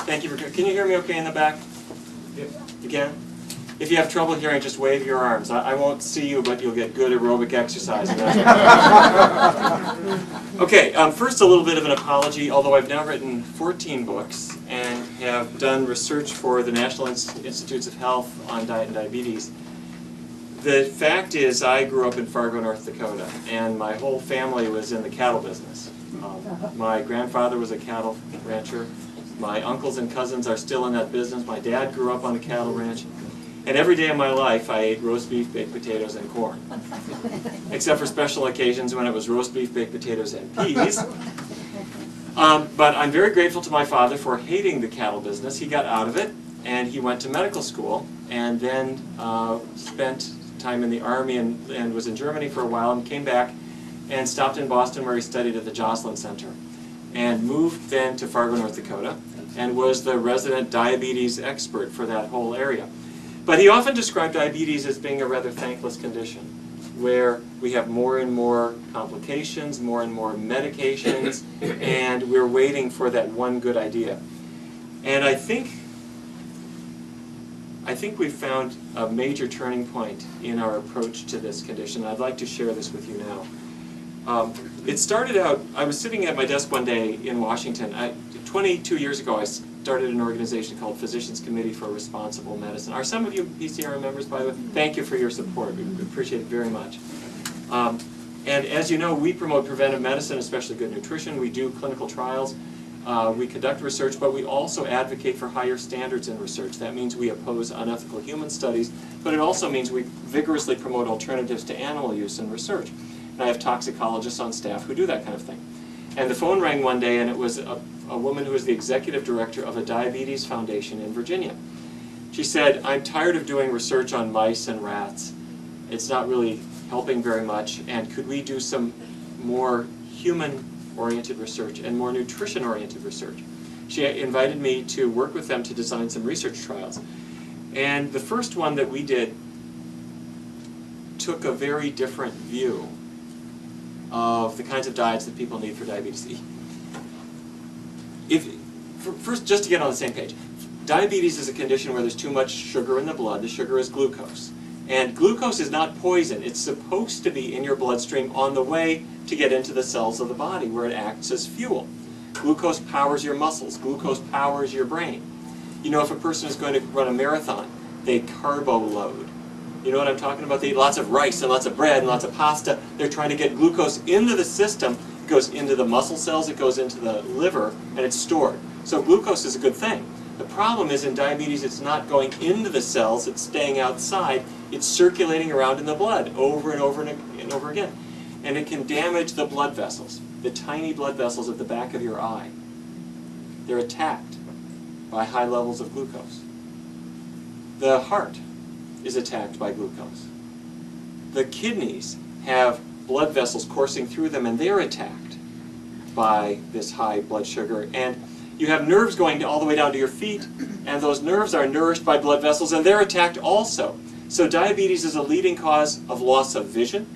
Thank you for. Can you hear me okay in the back? Yep. You can? If you have trouble hearing, just wave your arms. I won't see you, but you'll get good aerobic exercise. Okay, first a little bit of an apology, although I've now written 14 books and have done research for the National Institutes of Health on diet and diabetes. The fact is I grew up in Fargo, North Dakota, and my whole family was in the cattle business. My grandfather was a cattle rancher. My uncles and cousins are still in that business. My dad grew up on a cattle ranch. And every day of my life, I ate roast beef, baked potatoes, and corn. Except for special occasions when it was roast beef, baked potatoes, and peas. But I'm very grateful to my father for hating the cattle business. He got out of it, and he went to medical school, and then spent time in the Army and was in Germany for a while, and came back and stopped in Boston where he studied at the Joslin Center. And moved then to Fargo, North Dakota, and was the resident diabetes expert for that whole area. But he often described diabetes as being a rather thankless condition, where we have more and more complications, more and more medications, and we're waiting for that one good idea. And I think we've found a major turning point in our approach to this condition. I'd like to share this with you now. It started out, I was sitting at my desk one day in Washington. 22 years ago, I started an organization called Physicians Committee for Responsible Medicine. Are some of you PCRM members, by the way? Thank you for your support. We appreciate it very much. And as you know, we promote preventive medicine, especially good nutrition. We do clinical trials. We conduct research, but we also advocate for higher standards in research. That means we oppose unethical human studies, but it also means we vigorously promote alternatives to animal use in research. And I have toxicologists on staff who do that kind of thing. And the phone rang one day, and it was a woman who was the executive director of a diabetes foundation in Virginia. She said, "I'm tired of doing research on mice and rats. It's not really helping very much, and could we do some more human-oriented research and more nutrition-oriented research?" She invited me to work with them to design some research trials. And the first one that we did took a very different view of the kinds of diets that people need for diabetes. First, just to get on the same page, diabetes is a condition where there's too much sugar in the blood. The sugar is glucose. And glucose is not poison. It's supposed to be in your bloodstream on the way to get into the cells of the body where it acts as fuel. Glucose powers your muscles. Glucose powers your brain. You know, if a person is going to run a marathon, they carbo load. You know what I'm talking about? They eat lots of rice and lots of bread and lots of pasta. They're trying to get glucose into the system. It goes into the muscle cells, it goes into the liver, and it's stored. So glucose is a good thing. The problem is in diabetes, it's not going into the cells, it's staying outside. It's circulating around in the blood over and over and over again. And it can damage the blood vessels, the tiny blood vessels at the back of your eye. They're attacked by high levels of glucose. The heart is attacked by glucose. The kidneys have blood vessels coursing through them, and they're attacked by this high blood sugar. And you have nerves going all the way down to your feet, and those nerves are nourished by blood vessels, and they're attacked also. So diabetes is a leading cause of loss of vision,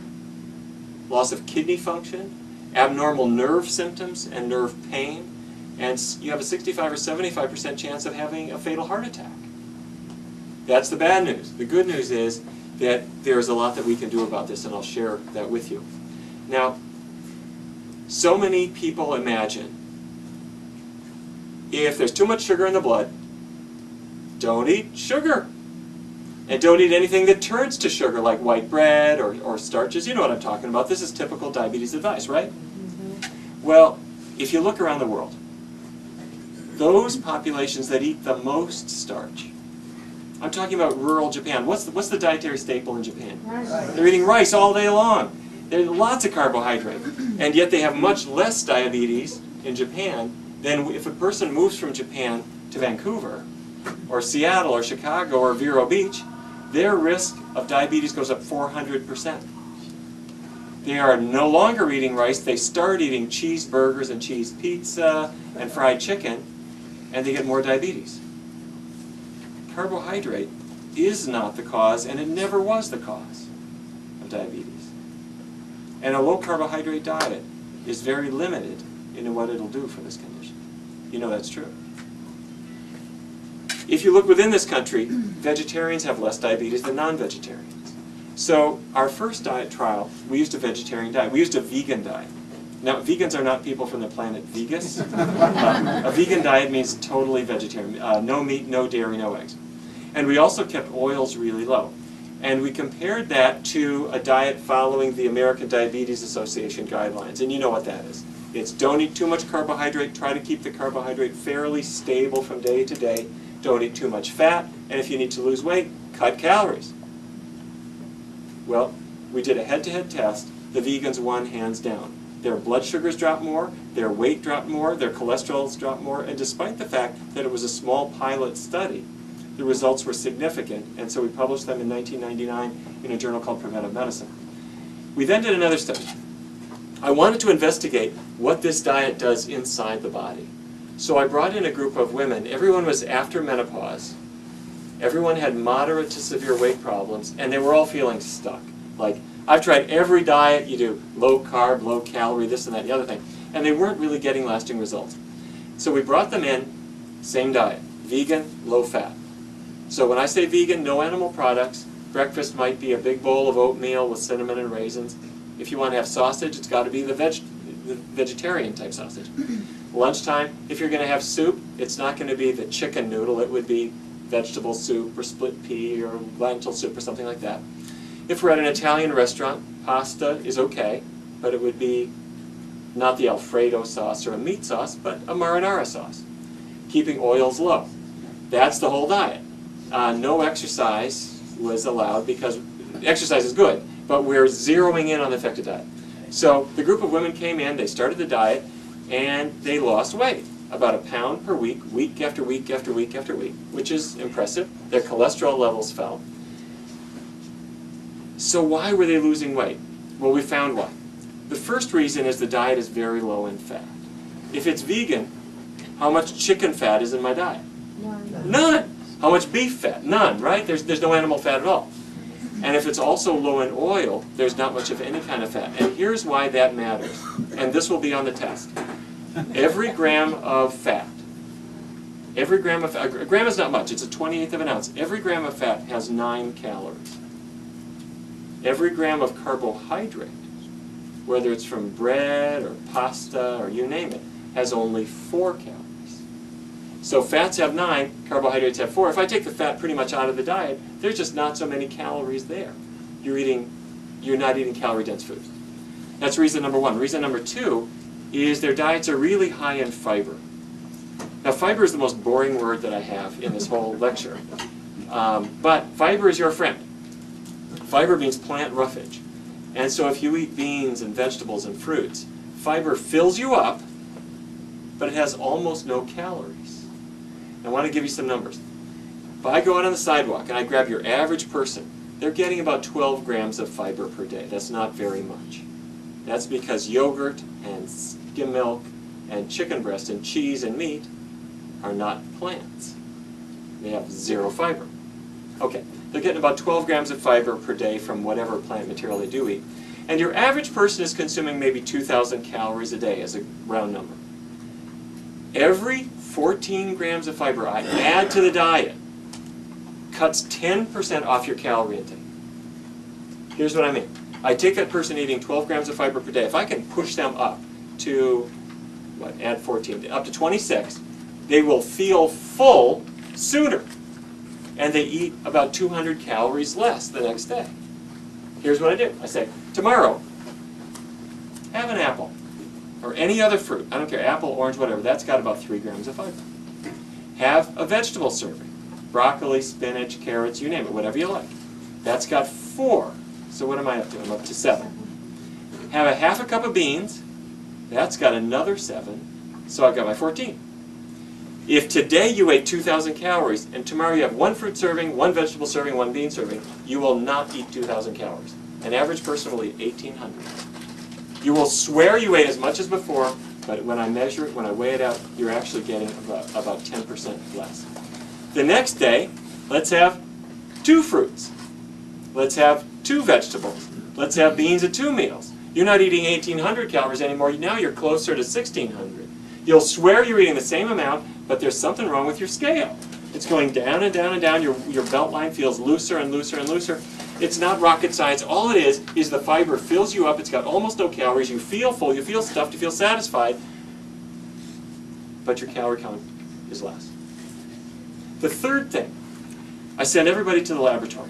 loss of kidney function, abnormal nerve symptoms and nerve pain, and you have a 65 or 75% chance of having a fatal heart attack. That's the bad news. The good news is that there's a lot that we can do about this, and I'll share that with you. Now, so many people imagine if there's too much sugar in the blood, don't eat sugar. And don't eat anything that turns to sugar, like white bread or starches. You know what I'm talking about. This is typical diabetes advice, right? Mm-hmm. Well, if you look around the world, those populations that eat the most starch, I'm talking about rural Japan. What's the dietary staple in Japan? Rice. They're eating rice all day long. There's lots of carbohydrate. And yet they have much less diabetes in Japan than if a person moves from Japan to Vancouver or Seattle or Chicago or Vero Beach. Their risk of diabetes goes up 400%. They are no longer eating rice. They start eating cheeseburgers and cheese pizza and fried chicken, and they get more diabetes. Carbohydrate is not the cause, and it never was the cause of diabetes. And a low-carbohydrate diet is very limited in what it'll do for this condition. You know that's true. If you look within this country, vegetarians have less diabetes than non-vegetarians. So our first diet trial, we used a vegetarian diet. We used a vegan diet. Now, vegans are not people from the planet Vegas. A vegan diet means totally vegetarian. No meat, no dairy, no eggs. And we also kept oils really low. And we compared that to a diet following the American Diabetes Association guidelines. And you know what that is. It's don't eat too much carbohydrate. Try to keep the carbohydrate fairly stable from day to day. Don't eat too much fat. And if you need to lose weight, cut calories. Well, we did a head-to-head test. The vegans won hands down. Their blood sugars dropped more, their weight dropped more, their cholesterols dropped more, and despite the fact that it was a small pilot study, the results were significant, and so we published them in 1999 in a journal called Preventive Medicine. We then did another study. I wanted to investigate what this diet does inside the body. So I brought in a group of women. Everyone was after menopause. Everyone had moderate to severe weight problems, and they were all feeling stuck. Like, I've tried every diet. You do low carb, low calorie, this and that, the other thing. And they weren't really getting lasting results. So we brought them in, same diet, vegan, low fat. So when I say vegan, no animal products. Breakfast might be a big bowl of oatmeal with cinnamon and raisins. If you want to have sausage, it's got to be the vegetarian type sausage. Lunchtime, if you're going to have soup, it's not going to be the chicken noodle. It would be vegetable soup or split pea or lentil soup or something like that. If we're at an Italian restaurant, pasta is okay, but it would be not the Alfredo sauce or a meat sauce, but a marinara sauce. Keeping oils low. That's the whole diet. No exercise was allowed because exercise is good, but we're zeroing in on the effective diet. So the group of women came in, they started the diet, and they lost weight. About a pound per week, week after week after week after week, which is impressive. Their cholesterol levels fell. So why were they losing weight? Well, we found why. The first reason is the diet is very low in fat. If it's vegan, how much chicken fat is in my diet? None. How much beef fat? None, right? There's no animal fat at all. And if it's also low in oil, there's not much of any kind of fat. And here's why that matters. And this will be on the test. Every gram of fat, a gram is not much, it's a 28th of an ounce. Every gram of fat has 9 calories. Every gram of carbohydrate, whether it's from bread or pasta or you name it, has only 4 calories. So fats have 9, carbohydrates have 4. If I take the fat pretty much out of the diet, there's just not so many calories there. You're not eating calorie-dense food. That's reason number one. Reason number two is their diets are really high in fiber. Now, fiber is the most boring word that I have in this whole lecture. But fiber is your friend. Fiber means plant roughage. And so if you eat beans and vegetables and fruits, fiber fills you up, but it has almost no calories. I want to give you some numbers. If I go out on the sidewalk and I grab your average person, they're getting about 12 grams of fiber per day. That's not very much. That's because yogurt and skim milk and chicken breast and cheese and meat are not plants. They have 0 fiber. Okay, they're getting about 12 grams of fiber per day from whatever plant material they do eat. And your average person is consuming maybe 2,000 calories a day as a round number. Every 14 grams of fiber I add to the diet cuts 10% off your calorie intake. Here's what I mean. I take that person eating 12 grams of fiber per day. If I can push them up to, add 14, up to 26, they will feel full sooner. And they eat about 200 calories less the next day. Here's what I do. I say, tomorrow, have an apple. Or any other fruit. I don't care, apple, orange, whatever. That's got about 3 grams of fiber. Have a vegetable serving. Broccoli, spinach, carrots, you name it, whatever you like. That's got 4. So what am I up to? I'm up to 7. Have a half a cup of beans. That's got another 7. So I've got my 14. If today you ate 2,000 calories, and tomorrow you have 1 fruit serving, 1 vegetable serving, 1 bean serving, you will not eat 2,000 calories. An average person will eat 1,800. You will swear you ate as much as before, but when I measure it, when I weigh it out, you're actually getting about 10% less. The next day, let's have 2 fruits. Let's have 2 vegetables. Let's have beans at 2 meals. You're not eating 1,800 calories anymore. Now you're closer to 1,600. You'll swear you're eating the same amount, but there's something wrong with your scale. It's going down and down and down. Your belt line feels looser and looser and looser. It's not rocket science. All it is the fiber fills you up. It's got almost no calories. You feel full. You feel stuffed. You feel satisfied. But your calorie count is less. The third thing, I sent everybody to the laboratory.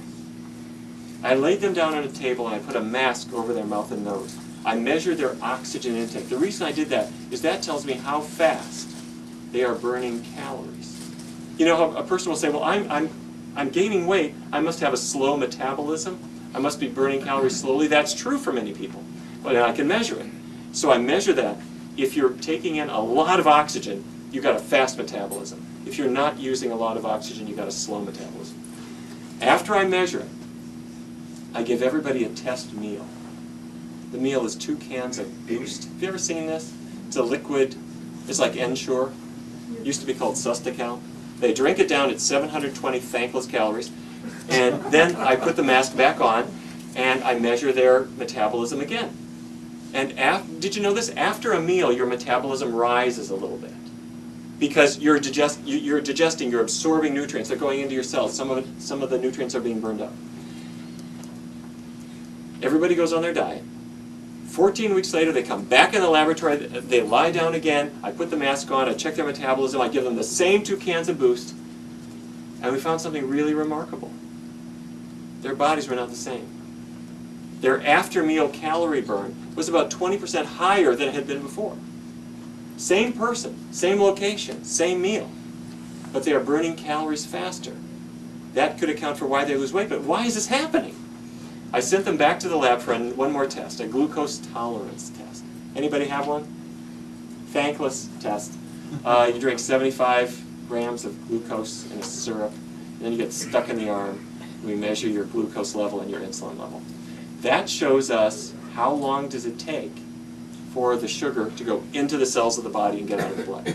I laid them down on a table and I put a mask over their mouth and nose. I measured their oxygen intake. The reason I did that is that tells me how fast they are burning calories. You know, a person will say, well, I'm gaining weight. I must have a slow metabolism. I must be burning calories slowly. That's true for many people, but I can measure it. So I measure that. If you're taking in a lot of oxygen, you've got a fast metabolism. If you're not using a lot of oxygen, you've got a slow metabolism. After I measure it, I give everybody a test meal. The meal is 2 cans of Boost. Have you ever seen this? It's a liquid. It's like Ensure. It used to be called Sustacal. They drink it down at 720 thankless calories, and then I put the mask back on, and I measure their metabolism again. And did you know this? After a meal, your metabolism rises a little bit because you're digesting, you're absorbing nutrients. They're going into your cells. Some of the nutrients are being burned up. Everybody goes on their diet. 14 weeks later, they come back in the laboratory, they lie down again, I put the mask on, I check their metabolism, I give them the same 2 cans of Boost, and we found something really remarkable. Their bodies were not the same. Their after-meal calorie burn was about 20% higher than it had been before. Same person, same location, same meal, but they are burning calories faster. That could account for why they lose weight, but why is this happening? I sent them back to the lab for one more test, a glucose tolerance test. Anybody have one? Thankless test. You drink 75 grams of glucose in a syrup, and then you get stuck in the arm. We measure your glucose level and your insulin level. That shows us how long does it take for the sugar to go into the cells of the body and get out of the blood.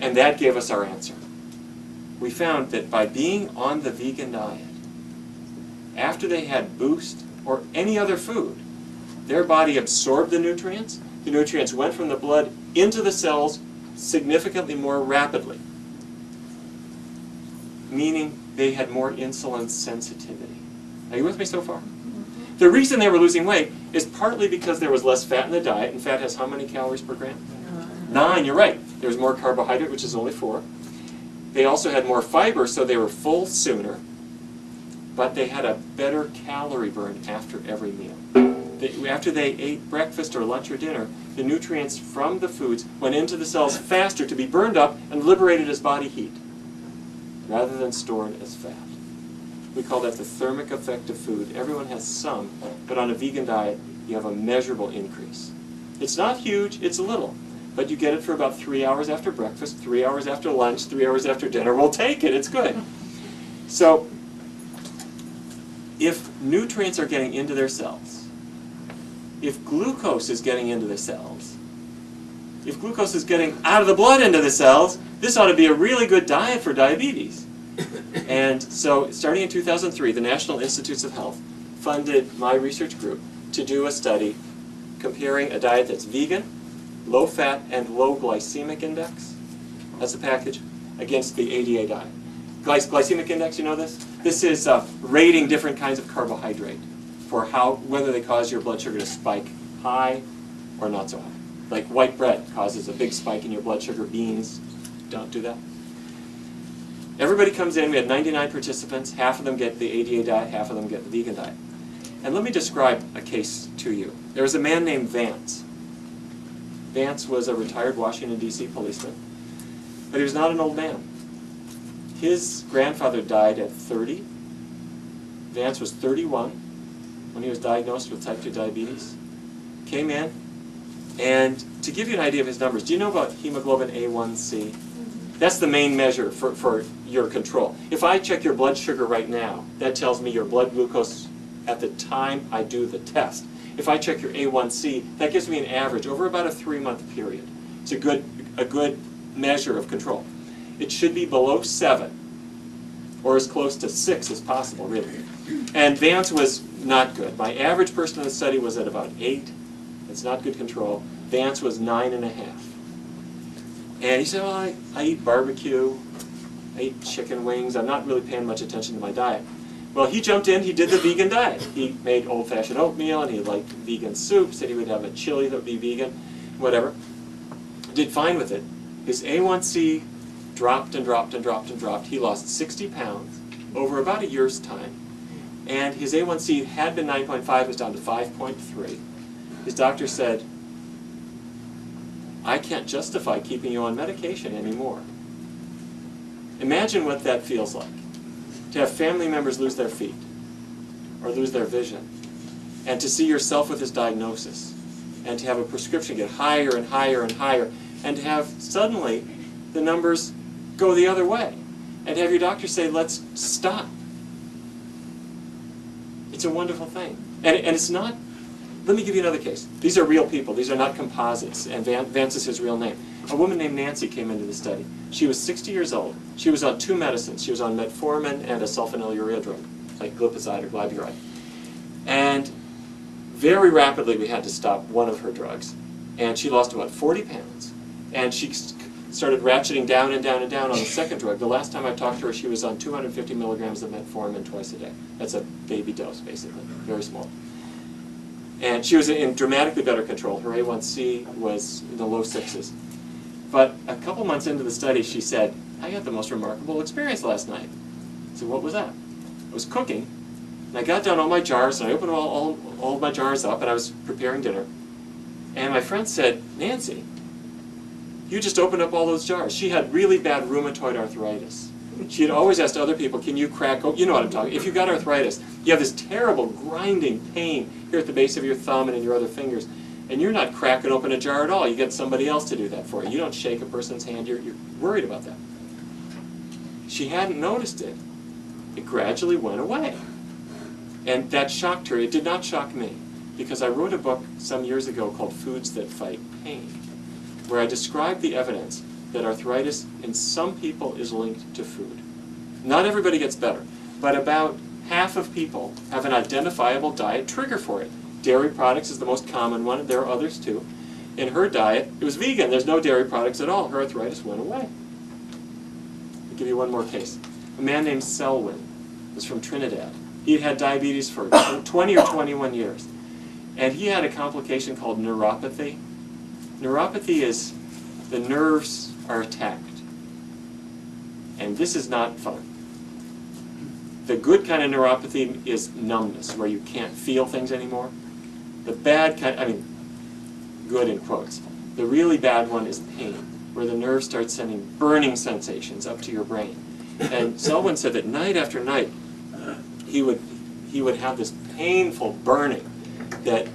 And that gave us our answer. We found that by being on the vegan diet, after they had Boost or any other food, their body absorbed the nutrients. The nutrients went from the blood into the cells significantly more rapidly, meaning they had more insulin sensitivity. Are you with me so far? The reason they were losing weight is partly because there was less fat in the diet, and fat has how many calories per gram? 9, you're right. There was more carbohydrate, which is only 4. They also had more fiber, so they were full sooner. But they had a better calorie burn after every meal. After they ate breakfast or lunch or dinner, the nutrients from the foods went into the cells faster to be burned up and liberated as body heat, rather than stored as fat. We call that the thermic effect of food. Everyone has some, but on a vegan diet, you have a measurable increase. It's not huge, it's little, but you get it for about 3 hours after breakfast, 3 hours after lunch, 3 hours after dinner. We'll take it, it's good. So, if nutrients are getting into their cells, if glucose is getting into the cells, if glucose is getting out of the blood into the cells, this ought to be a really good diet for diabetes. And so, starting in 2003, the National Institutes of Health funded my research group to do a study comparing a diet that's vegan, low-fat, and low glycemic index, that's the package, against the ADA diet. Glycemic index, you know this? This is rating different kinds of carbohydrate for whether they cause your blood sugar to spike high or not so high. Like white bread causes a big spike in your blood sugar. Beans don't do that. Everybody comes in. We had 99 participants. Half of them get the ADA diet, half of them get the vegan diet. And let me describe a case to you. There was a man named Vance. Vance was a retired Washington, D.C. policeman, but he was not an old man. His grandfather died at 30. Vance was 31 when he was diagnosed with type 2 diabetes. Came in, and to give you an idea of his numbers, do you know about hemoglobin A1C? That's the main measure for your control. If I check your blood sugar right now, that tells me your blood glucose at the time I do the test. If I check your A1C, that gives me an average over about a 3-month period. It's a good measure of control. It should be below 7, or as close to 6 as possible, really. And Vance was not good. My average person in the study was at about 8. It's not good control. Vance was 9.5. And he said, well, I eat barbecue. ate chicken wings. I'm not really paying much attention to my diet. Well, he jumped in, he did the vegan diet. He made old-fashioned oatmeal, and he liked vegan soup, said he would have a chili that would be vegan, whatever. Did fine with it. His A1C dropped and dropped and dropped and dropped. He lost 60 pounds over about a year's time. And his A1C had been 9.5, was down to 5.3. His doctor said, I can't justify keeping you on medication anymore. Imagine what that feels like. To have family members lose their feet or lose their vision, and to see yourself with this diagnosis, and to have a prescription get higher and higher and higher, and to have suddenly the numbers go the other way, and to have your doctor say, let's stop. It's a wonderful thing. And it's not, let me give you another case. These are real people. These are not composites, and Vance is his real name. A woman named Nancy came into the study. She was 60 years old. She was on 2 medicines. She was on metformin and a sulfonylurea drug, like glipizide or glyburide. And very rapidly we had to stop one of her drugs. And she lost about 40 pounds. And she started ratcheting down and down and down on the second drug. The last time I talked to her, she was on 250 milligrams of metformin twice a day. That's a baby dose, basically, very small. And she was in dramatically better control. Her A1C was in the low 6s. But a couple months into the study, she said, I got the most remarkable experience last night. I said, what was that? I was cooking, and I got down all my jars, and I opened all of my jars up, and I was preparing dinner. And my friend said, Nancy, you just opened up all those jars. She had really bad rheumatoid arthritis. She had always asked other people, can you crack open? You know what I'm talking. If you've got arthritis, you have this terrible grinding pain here at the base of your thumb and in your other fingers. And you're not cracking open a jar at all. You get somebody else to do that for you. You don't shake a person's hand. You're worried about that. She hadn't noticed it. It gradually went away. And that shocked her. It did not shock me, because I wrote a book some years ago called Foods That Fight Pain, where I described the evidence that arthritis in some people is linked to food. Not everybody gets better, but about half of people have an identifiable diet trigger for it. Dairy products is the most common one. There are others too. In her diet, it was vegan. There's no dairy products at all. Her arthritis went away. I'll give you one more case. A man named Selwyn was from Trinidad. He had had diabetes for 20 or 21 years. And he had a complication called neuropathy. Neuropathy is the nerves are attacked. And this is not fun. The good kind of neuropathy is numbness, where you can't feel things anymore. The bad kind, I mean, good in quotes. The really bad one is pain, where the nerves start sending burning sensations up to your brain. And Selwyn said that night after night, he would have this painful burning that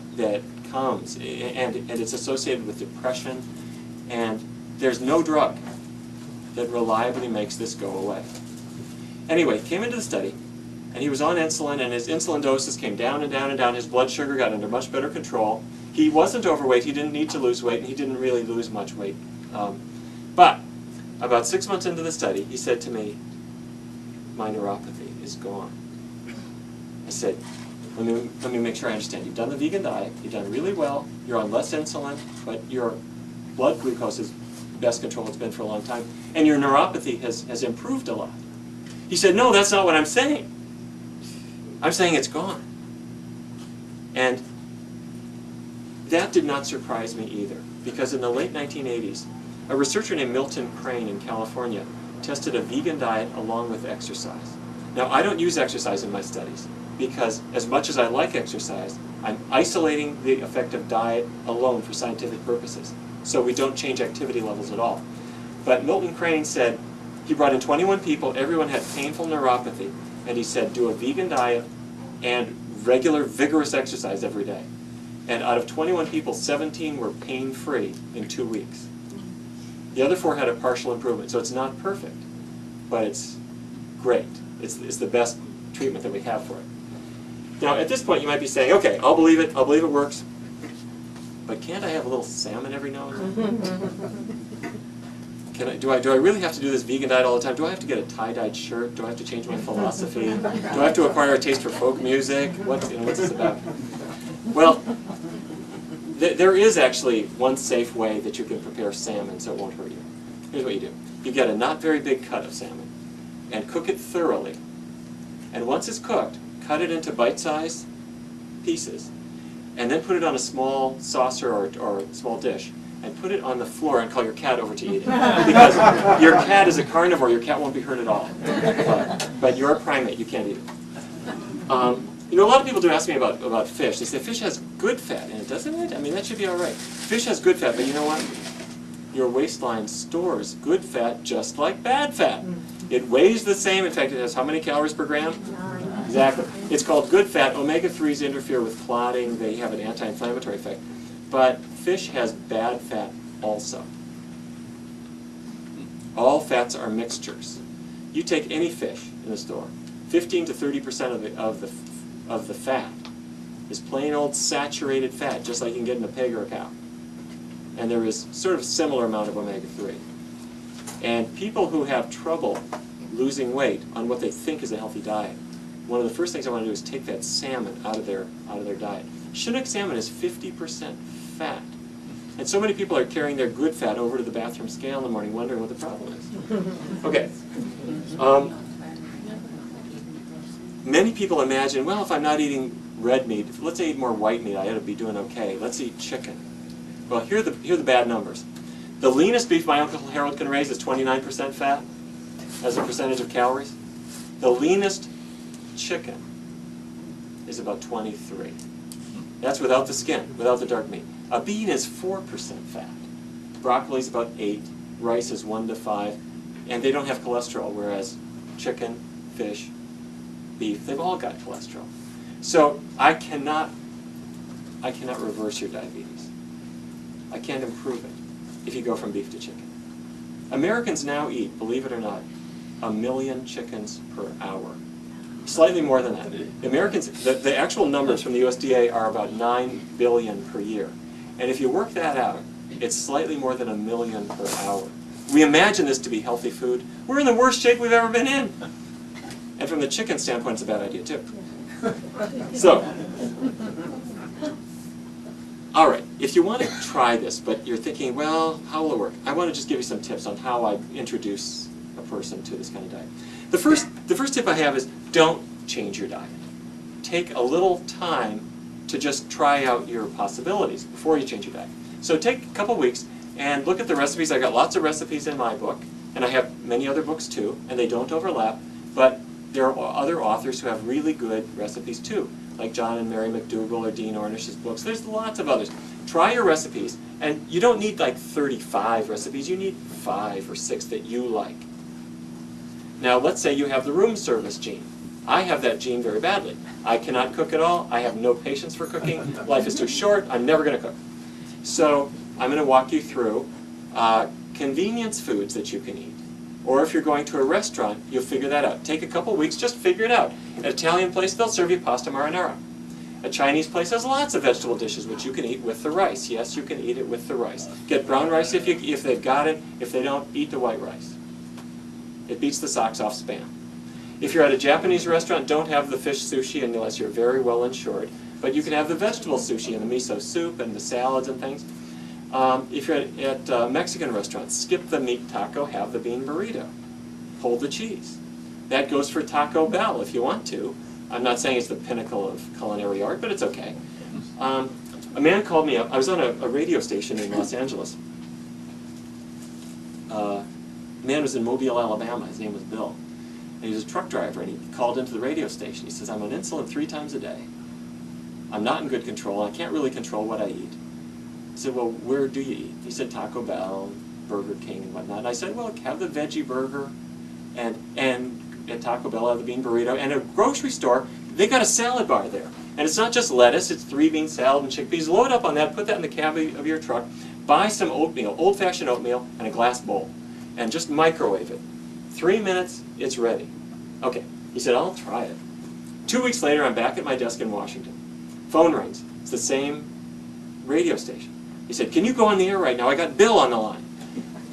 comes, and it's associated with depression, and there's no drug that reliably makes this go away. Anyway, he came into the study, and he was on insulin, and his insulin doses came down and down and down. His blood sugar got under much better control. He wasn't overweight. He didn't need to lose weight, and he didn't really lose much weight. But about 6 months into the study, he said to me, my neuropathy is gone. I said, let me make sure I understand. You've done the vegan diet. You've done really well. You're on less insulin, but your blood glucose is best control it's been for a long time. And your neuropathy has improved a lot. He said, no, that's not what I'm saying. I'm saying it's gone. And that did not surprise me either, because in the late 1980s, a researcher named Milton Crane in California tested a vegan diet along with exercise. Now, I don't use exercise in my studies, because as much as I like exercise, I'm isolating the effect of diet alone for scientific purposes, so we don't change activity levels at all. But Milton Crane said, he brought in 21 people, everyone had painful neuropathy, and he said, do a vegan diet and regular vigorous exercise every day. And out of 21 people, 17 were pain-free in 2 weeks. The other 4 had a partial improvement, so it's not perfect, but it's great. It's the best treatment that we have for it. Now, at this point, you might be saying, okay, I'll believe it works, but can't I have a little salmon every now and then? Do I really have to do this vegan diet all the time? Do I have to get a tie-dyed shirt? Do I have to change my philosophy? Do I have to acquire a taste for folk music? What's this about? Well, there is actually one safe way that you can prepare salmon so it won't hurt you. Here's what you do. You get a not very big cut of salmon, and cook it thoroughly. And once it's cooked, cut it into bite-sized pieces, and then put it on a small saucer or small dish, and put it on the floor and call your cat over to eat it. Because your cat is a carnivore, your cat won't be hurt at all. But you're a primate, you can't eat it. You know, a lot of people do ask me about fish. They say fish has good fat in it, doesn't it? I mean, that should be all right. Fish has good fat, but you know what? Your waistline stores good fat just like bad fat. It weighs the same. In fact, it has how many calories per gram? 9. Exactly. It's called good fat. Omega-3s interfere with clotting. They have an anti-inflammatory effect. But fish has bad fat also. All fats are mixtures. You take any fish in the store, 15 to 30% of the fat is plain old saturated fat, just like you can get in a pig or a cow. And there is sort of similar amount of omega-3. And people who have trouble losing weight on what they think is a healthy diet, one of the first things I want to do is take that salmon out of their diet. Chinook salmon is 50% fat. And so many people are carrying their good fat over to the bathroom scale in the morning wondering what the problem is. Okay. Many people imagine, well, if I'm not eating red meat, let's say eat more white meat, I ought to be doing okay. Let's eat chicken. Well, here are the bad numbers. The leanest beef my Uncle Harold can raise is 29% fat as a percentage of calories. The leanest chicken is about 23. That's without the skin, without the dark meat. A bean is 4% fat. Broccoli is about 8. Rice is 1 to 5. And they don't have cholesterol, whereas chicken, fish, beef, they've all got cholesterol. So I cannot reverse your diabetes. I can't improve it if you go from beef to chicken. Americans now eat, believe it or not, 1 million chickens per hour. Slightly more than that. The Americans, the actual numbers from the USDA are about 9 billion per year. And if you work that out, it's slightly more than 1 million per hour. We imagine this to be healthy food. We're in the worst shape we've ever been in. And from the chicken standpoint, it's a bad idea too. So, all right, if you want to try this, but you're thinking, well, how will it work? I want to just give you some tips on how I introduce a person to this kind of diet. The first tip I have is don't change your diet. Take a little time to just try out your possibilities before you change your diet. So take a couple weeks and look at the recipes. I got lots of recipes in my book, and I have many other books too, and they don't overlap, but there are other authors who have really good recipes too, like John and Mary McDougall or Dean Ornish's books. There's lots of others. Try your recipes, and you don't need like 35 recipes. You need 5 or 6 that you like. Now let's say you have the room service gene. I have that gene very badly. I cannot cook at all. I have no patience for cooking. Life is too short. I'm never going to cook. So I'm going to walk you through convenience foods that you can eat. Or if you're going to a restaurant, you'll figure that out. Take a couple weeks, just figure it out. At an Italian place, they'll serve you pasta marinara. A Chinese place has lots of vegetable dishes which you can eat with the rice. Yes, you can eat it with the rice. Get brown rice if they've got it. If they don't, eat the white rice. It beats the socks off Spam. If you're at a Japanese restaurant, don't have the fish sushi unless you're very well insured. But you can have the vegetable sushi and the miso soup and the salads and things. If you're at a Mexican restaurant, skip the meat taco, have the bean burrito. Hold the cheese. That goes for Taco Bell if you want to. I'm not saying it's the pinnacle of culinary art, but it's okay. A man called me up. I was on a radio station in Los Angeles. A man was in Mobile, Alabama. His name was Bill. And he was a truck driver, and he called into the radio station. He says, I'm on insulin 3 times a day. I'm not in good control. I can't really control what I eat. I said, well, where do you eat? He said, Taco Bell, Burger King, and whatnot. And I said, well, have the veggie burger, and at Taco Bell, have the bean burrito. And at a grocery store, they got a salad bar there. And it's not just lettuce, it's 3-bean salad and chickpeas. Load up on that, put that in the cab of your truck, buy some oatmeal, old-fashioned oatmeal, and a glass bowl. And just microwave it. 3 minutes, it's ready. Okay, he said, I'll try it. 2 weeks later, I'm back at my desk in Washington. Phone rings. It's the same radio station. He said, can you go on the air right now? I got Bill on the line.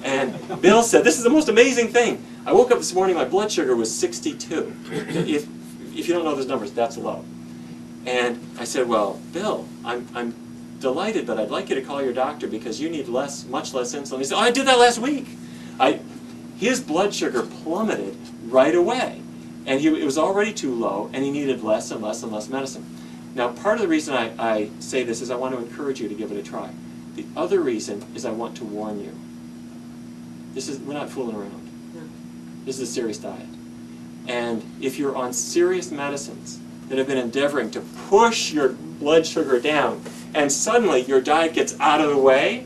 And Bill said, this is the most amazing thing. I woke up this morning, my blood sugar was 62. If you don't know those numbers, that's low. And I said, well, Bill, I'm delighted, but I'd like you to call your doctor because you need much less insulin. He said, oh, I did that last week. his blood sugar plummeted right away. And it was already too low, and he needed less and less and less medicine. Now, part of the reason I say this is I want to encourage you to give it a try. The other reason is I want to warn you. We're not fooling around. No. This is a serious diet. And if you're on serious medicines that have been endeavoring to push your blood sugar down, and suddenly your diet gets out of the way,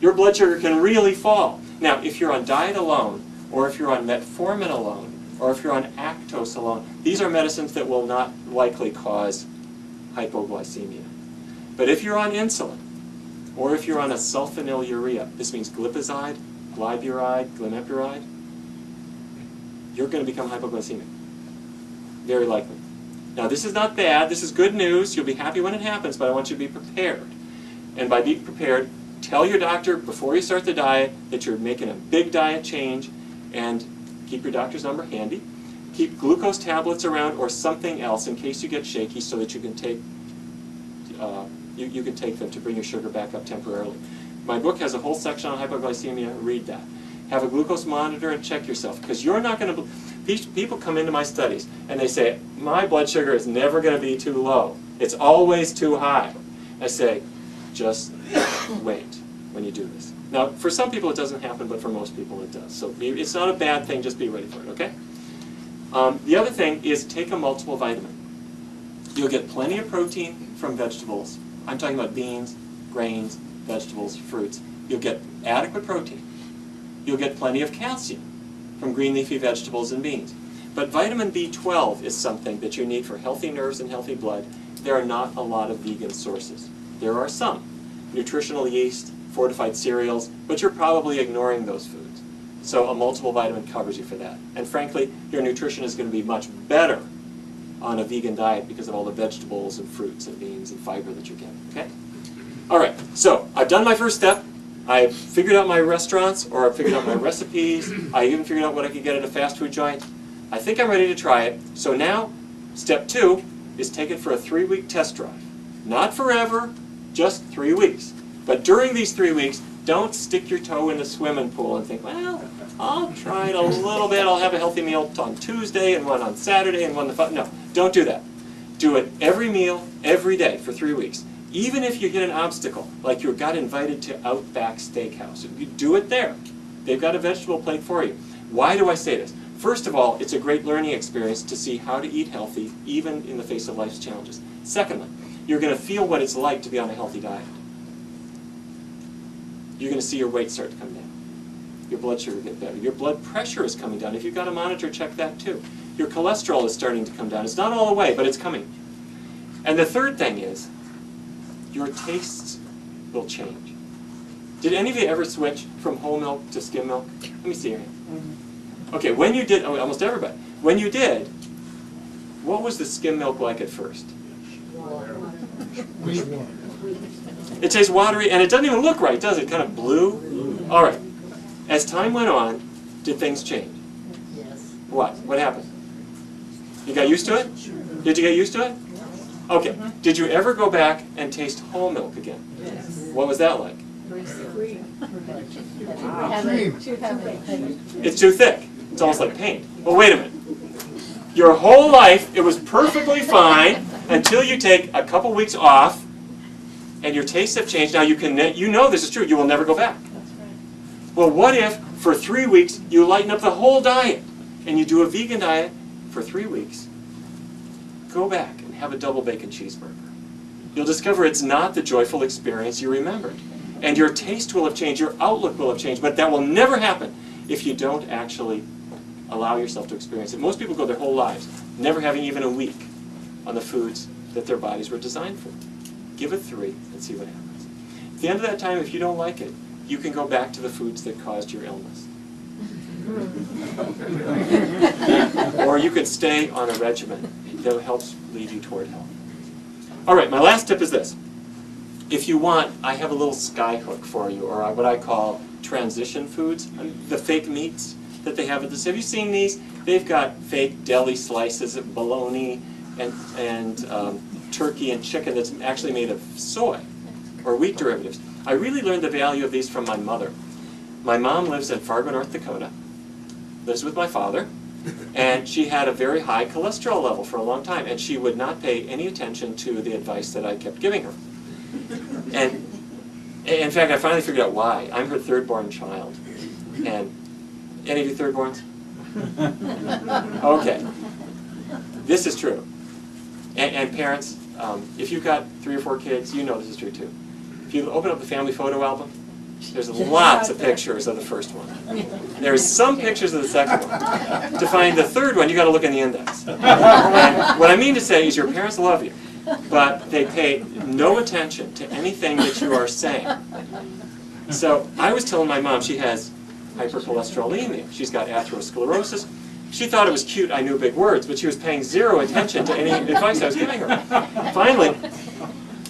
your blood sugar can really fall. Now, if you're on diet alone, or if you're on metformin alone, or if you're on Actos alone, these are medicines that will not likely cause hypoglycemia. But if you're on insulin, or if you're on a sulfonylurea, this means glipizide, glyburide, glimepiride, you're going to become hypoglycemic. Very likely. Now, this is not bad. This is good news. You'll be happy when it happens, but I want you to be prepared. And by being prepared, tell your doctor before you start the diet that you're making a big diet change, and keep your doctor's number handy. Keep glucose tablets around or something else in case you get shaky, so that you can take you can take them to bring your sugar back up temporarily. My book has a whole section on hypoglycemia. Read that. Have a glucose monitor and check yourself, because you're not going to. These people come into my studies and they say, my blood sugar is never going to be too low. It's always too high. I say, just wait when you do this. Now, for some people it doesn't happen, but for most people it does. So it's not a bad thing, just be ready for it, okay? The other thing is take a multiple vitamin. You'll get plenty of protein from vegetables. I'm talking about beans, grains, vegetables, fruits. You'll get adequate protein. You'll get plenty of calcium from green leafy vegetables and beans. But vitamin B12 is something that you need for healthy nerves and healthy blood. There are not a lot of vegan sources. There are some. Nutritional yeast, fortified cereals, but you're probably ignoring those foods. So a multiple vitamin covers you for that. And frankly, your nutrition is going to be much better on a vegan diet because of all the vegetables and fruits and beans and fiber that you're getting, okay? All right, so I've done my first step. I've figured out my restaurants, or I've figured out my recipes. I even figured out what I could get at a fast food joint. I think I'm ready to try it. So now, step 2 is take it for a 3-week test drive. Not forever, just 3 weeks. But during these 3 weeks, don't stick your toe in the swimming pool and think, well, I'll try it a little bit. I'll have a healthy meal on Tuesday and one on Saturday and one the no, don't do that. Do it every meal, every day for 3 weeks. Even if you hit an obstacle, like you got invited to Outback Steakhouse, you do it there. They've got a vegetable plate for you. Why do I say this? First of all, it's a great learning experience to see how to eat healthy, even in the face of life's challenges. Secondly, you're going to feel what it's like to be on a healthy diet. You're going to see your weight start to come down. Your blood sugar get better. Your blood pressure is coming down. If you've got a monitor, check that too. Your cholesterol is starting to come down. It's not all the way, but it's coming. And the third thing is, your tastes will change. Did any of you ever switch from whole milk to skim milk? Let me see your hand. Okay, when you did, oh, almost everybody. When you did, what was the skim milk like at first? It tastes watery, and it doesn't even look right, does it? Kind of blue? All right. As time went on, did things change? Yes. What? What happened? You got used to it? Did you get used to it? Okay. Did you ever go back and taste whole milk again? Yes. What was that like? Cream. It's too thick. It's almost like paint. Well, wait a minute. Your whole life, it was perfectly fine until you take a couple weeks off, and your tastes have changed. Now you know this is true. You will never go back. Well, what if for 3 weeks you lighten up the whole diet and you do a vegan diet for 3 weeks? Go back and have a double bacon cheeseburger. You'll discover it's not the joyful experience you remembered. And your taste will have changed, your outlook will have changed, but that will never happen if you don't actually allow yourself to experience it. Most people go their whole lives never having even a week on the foods that their bodies were designed for. Give it 3 and see what happens. At the end of that time, if you don't like it, you can go back to the foods that caused your illness. Or you could stay on a regimen that helps lead you toward health. All right, my last tip is this. If you want, I have a little skyhook for you, or what I call transition foods, the fake meats that they have at this. Have you seen these? They've got fake deli slices of bologna and turkey and chicken that's actually made of soy or wheat derivatives. I really learned the value of these from my mother. My mom lives in Fargo, North Dakota, lives with my father, and she had a very high cholesterol level for a long time, and she would not pay any attention to the advice that I kept giving her. And in fact, I finally figured out why. I'm her third-born child. And any of you third-borns? Okay. This is true. And parents, if you've got 3 or 4 kids, you know this is true too. If you open up the family photo album, there's lots of pictures of the first one. There's some pictures of the second one. To find the third one, you got to look in the index. And what I mean to say is your parents love you, but they pay no attention to anything that you are saying. So I was telling my mom she has hypercholesterolemia. She's got atherosclerosis. She thought it was cute I knew big words, but she was paying zero attention to any advice I was giving her. Finally,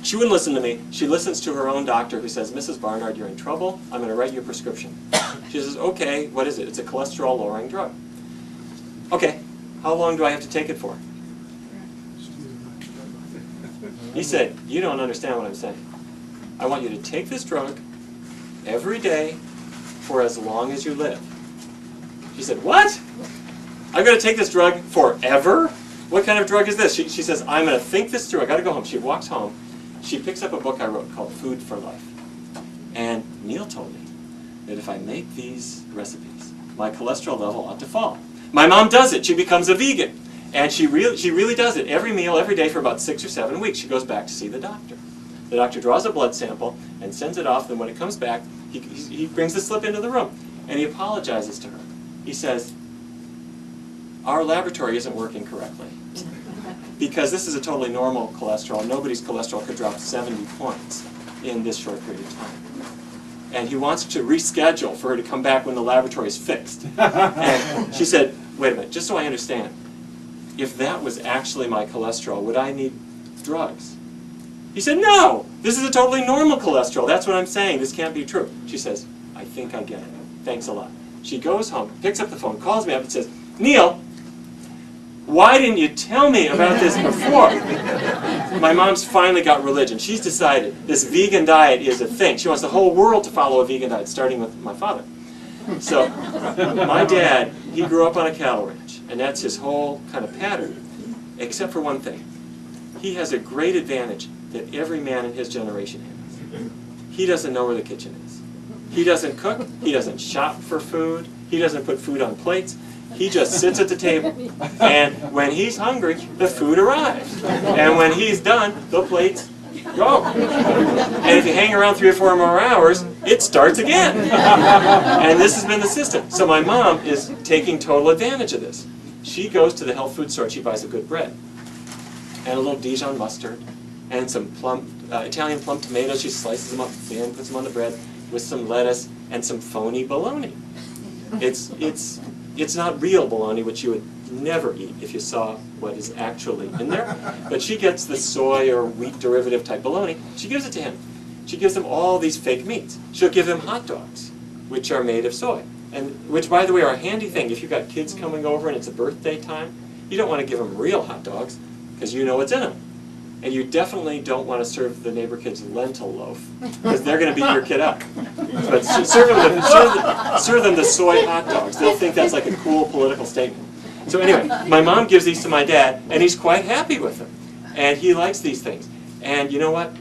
she wouldn't listen to me. She listens to her own doctor who says, Mrs. Barnard, you're in trouble. I'm going to write you a prescription. She says, okay, what is it? It's a cholesterol-lowering drug. Okay, how long do I have to take it for? He said, you don't understand what I'm saying. I want you to take this drug every day for as long as you live. She said, what? I've got to take this drug forever? What kind of drug is this? She says, I'm going to think this through. I've got to go home. She walks home. She picks up a book I wrote called Food for Life. And Neal told me that if I make these recipes, my cholesterol level ought to fall. My mom does it. She becomes a vegan. And she really does it every meal, every day for about 6 or 7 weeks. She goes back to see the doctor. The doctor draws a blood sample and sends it off. Then when it comes back, he brings the slip into the room. And he apologizes to her. He says, our laboratory isn't working correctly. Because this is a totally normal cholesterol. Nobody's cholesterol could drop 70 points in this short period of time. And he wants to reschedule for her to come back when the laboratory is fixed. And she said, wait a minute, just so I understand, if that was actually my cholesterol, would I need drugs? He said, no, this is a totally normal cholesterol. That's what I'm saying. This can't be true. She says, I think I get it. Thanks a lot. She goes home, picks up the phone, calls me up and says, Neal, why didn't you tell me about this before? My mom's finally got religion. She's decided this vegan diet is a thing. She wants the whole world to follow a vegan diet, starting with my father. So my dad, he grew up on a cattle ranch, and that's his whole kind of pattern, except for one thing. He has a great advantage that every man in his generation has. He doesn't know where the kitchen is. He doesn't cook. He doesn't shop for food. He doesn't put food on plates. He just sits at the table, and when he's hungry, the food arrives. And when he's done, the plates go. And if you hang around 3 or 4 more hours, it starts again. And this has been the system. So my mom is taking total advantage of this. She goes to the health food store and she buys a good bread, and a little Dijon mustard, and some Italian plum tomatoes. She slices them up thin, puts them on the bread with some lettuce and some phony bologna. It's not real bologna, which you would never eat if you saw what is actually in there. But she gets the soy or wheat derivative type bologna. She gives it to him. She gives him all these fake meats. She'll give him hot dogs, which are made of soy. And which, by the way, are a handy thing. If you've got kids coming over and it's a birthday time, you don't want to give them real hot dogs because you know what's in them. And you definitely don't want to serve the neighbor kids lentil loaf because they're going to beat your kid up. But serve them the soy hot dogs. They'll think that's like a cool political statement. So anyway, my mom gives these to my dad, and he's quite happy with them. And he likes these things. And you know what?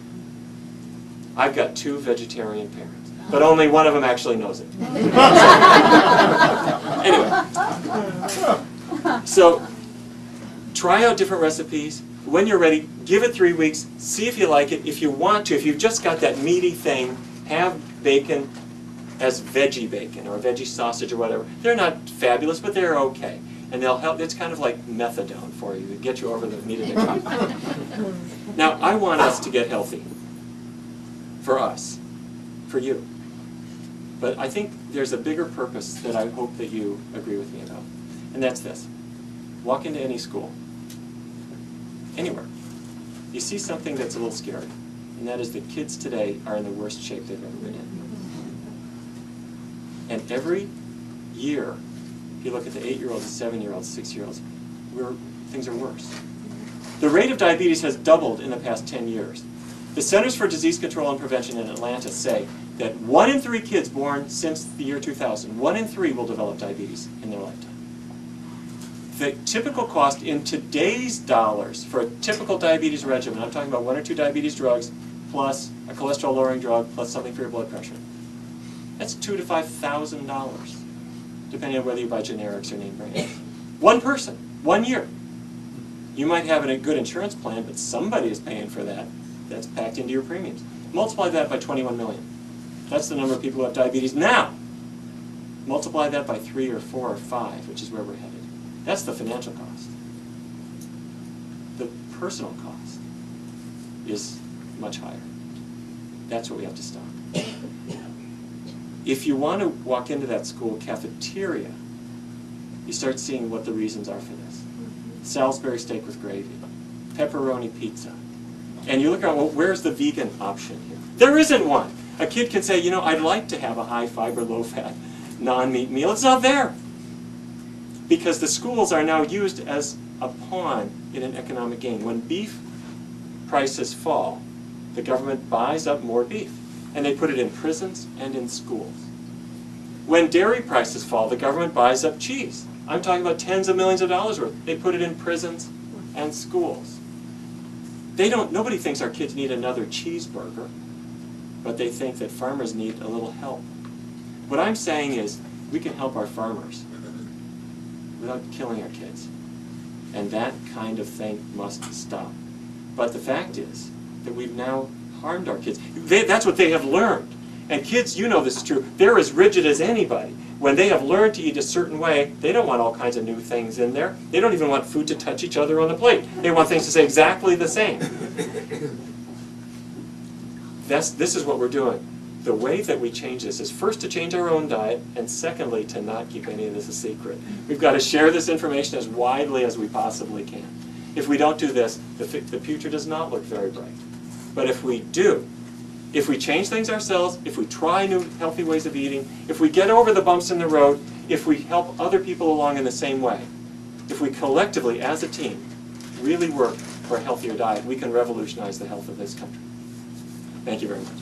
I've got 2 vegetarian parents, but only one of them actually knows it. Anyway, so try out different recipes. When you're ready, give it 3 weeks, see if you like it. If you want to, if you've just got that meaty thing, have bacon as veggie bacon or veggie sausage or whatever. They're not fabulous, but they're okay. And they'll help. It's kind of like methadone for you to get you over the meat addiction. Now, I want us to get healthy. For us. For you. But I think there's a bigger purpose that I hope that you agree with me about. And that's this. Walk into any school. Anywhere. You see something that's a little scary, and that is that kids today are in the worst shape they've ever been in. And every year, if you look at the 8-year-olds, the 7-year-olds, 6-year-olds, things are worse. The rate of diabetes has doubled in the past 10 years. The Centers for Disease Control and Prevention in Atlanta say that 1 in 3 kids born since the year 2000, 1 in 3 will develop diabetes in their lifetime. The typical cost in today's dollars for a typical diabetes regimen, I'm talking about 1 or 2 diabetes drugs, plus a cholesterol-lowering drug, plus something for your blood pressure. That's $2,000 to $5,000, depending on whether you buy generics or name brands. One person, 1 year. You might have a good insurance plan, but somebody is paying for that. That's packed into your premiums. Multiply that by 21 million. That's the number of people who have diabetes now. Multiply that by 3 or 4 or 5, which is where we're headed. That's the financial cost. The personal cost is much higher. That's what we have to stop. If you want to walk into that school cafeteria, you start seeing what the reasons are for this. Salisbury steak with gravy, pepperoni pizza. And you look around, well, where's the vegan option here? There isn't one. A kid can say, you know, I'd like to have a high-fiber, low-fat, non-meat meal. It's not there. Because the schools are now used as a pawn in an economic game. When beef prices fall, the government buys up more beef. And they put it in prisons and in schools. When dairy prices fall, the government buys up cheese. I'm talking about tens of millions of dollars worth. They put it in prisons and schools. Nobody thinks our kids need another cheeseburger, but they think that farmers need a little help. What I'm saying is, we can help our farmers without killing our kids. And that kind of thing must stop. But the fact is that we've now harmed our kids. That's what they have learned. And kids, you know this is true, they're as rigid as anybody. When they have learned to eat a certain way, they don't want all kinds of new things in there. They don't even want food to touch each other on the plate. They want things to say exactly the same. This is what we're doing. The way that we change this is first to change our own diet, and secondly to not keep any of this a secret. We've got to share this information as widely as we possibly can. If we don't do this, the future does not look very bright. But if we do, if we change things ourselves, if we try new healthy ways of eating, if we get over the bumps in the road, if we help other people along in the same way, if we collectively, as a team, really work for a healthier diet, we can revolutionize the health of this country. Thank you very much.